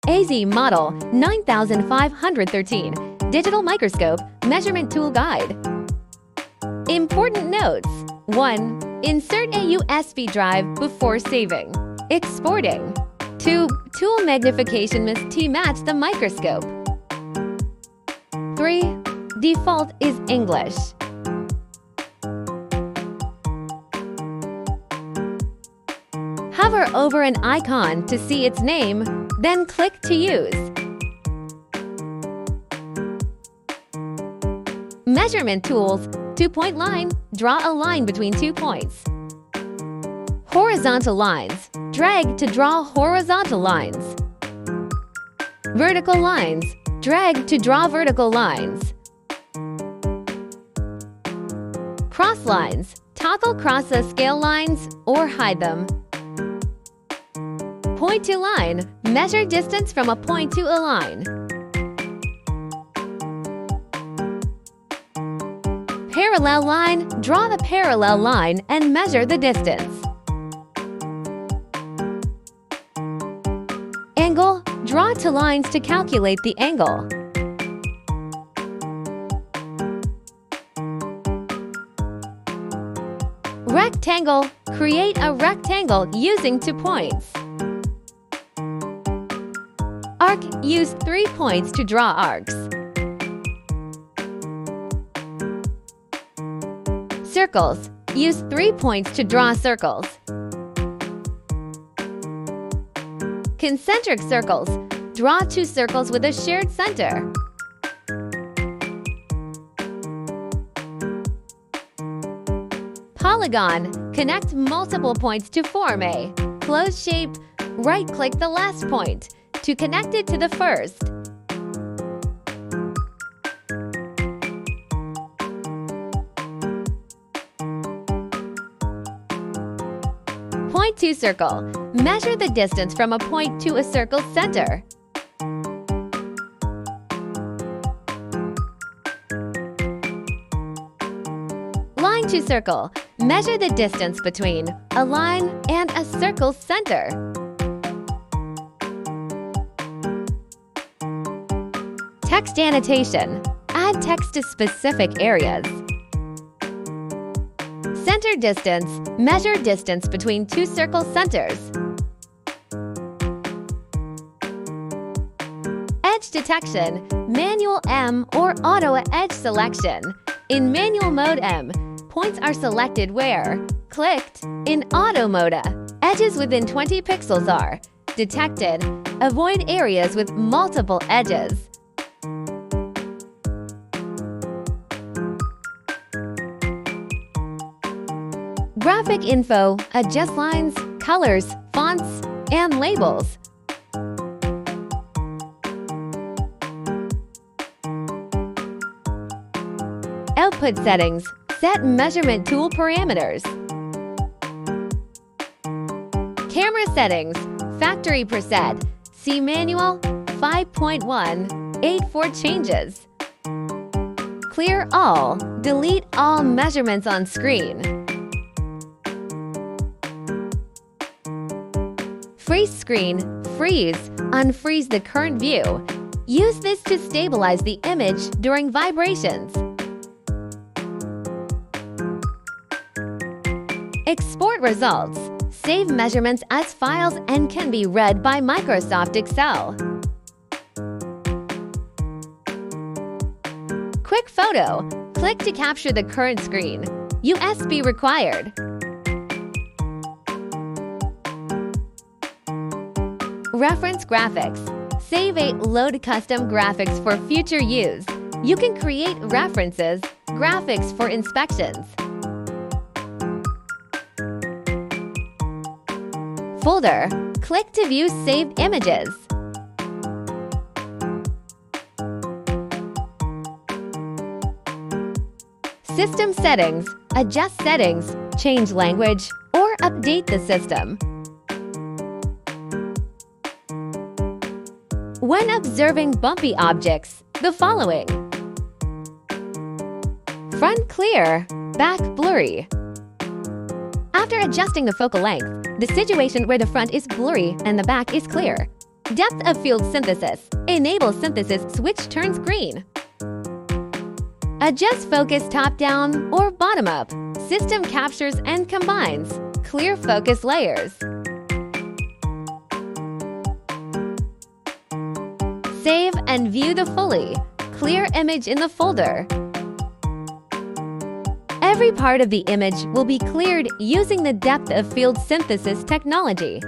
AZ Model 9513 Digital Microscope Measurement Tool Guide. Important notes. 1. Insert a USB drive before saving. Exporting. 2. Tool magnification must T-match the microscope. 3. Default is English. Hover over an icon to see its name, then click to use. Measurement tools. 2-point line. Draw a line between 2 points. Horizontal lines. Drag to draw horizontal lines. Vertical lines. Drag to draw vertical lines. Cross lines. Toggle cross the scale lines or hide them. Point to line. Measure distance from a point to a line. Parallel line. Draw the parallel line and measure the distance. Angle. Draw two lines to calculate the angle. Rectangle. Create a rectangle using 2 points. Arc. Use 3 points to draw arcs. Circles. Use 3 points to draw circles. Concentric circles. Draw 2 circles with a shared center. Polygon. Connect multiple points to form a closed shape. Right-click the last point to connect it to the first. Point to circle. Measure the distance from a point to a circle's center. Line to circle. Measure the distance between a line and a circle's center. Text annotation. Add text to specific areas. Center distance. Measure distance between 2 circle centers. Edge detection. Manual M or auto edge selection. In manual mode M, points are selected where clicked. In auto mode, edges within 20 pixels are detected. Avoid areas with multiple edges. Graphic info. Adjust lines, colors, fonts, and labels. Output settings. Set measurement tool parameters. Camera settings. Factory preset. See manual 5.1. 84 changes. Clear all. Delete all measurements on screen. Freeze screen. Freeze. Unfreeze the current view. Use this to stabilize the image during vibrations. Export results. Save measurements as files and can be read by Microsoft Excel. Quick photo. Click to capture the current screen. USB required. Reference graphics. Save a load custom graphics for future use. You can create references, graphics for inspections. Folder. Click to view saved images. System settings. Adjust settings, change language, or update the system. When observing bumpy objects, the following: front clear, back blurry. After adjusting the focal length, the situation where the front is blurry and the back is clear. Depth of field synthesis. Enable synthesis switch turns green. Adjust focus top-down or bottom-up. System captures and combines. Clear focus layers. Save and view the fully clear image in the folder. Every part of the image will be cleared using the depth of field synthesis technology.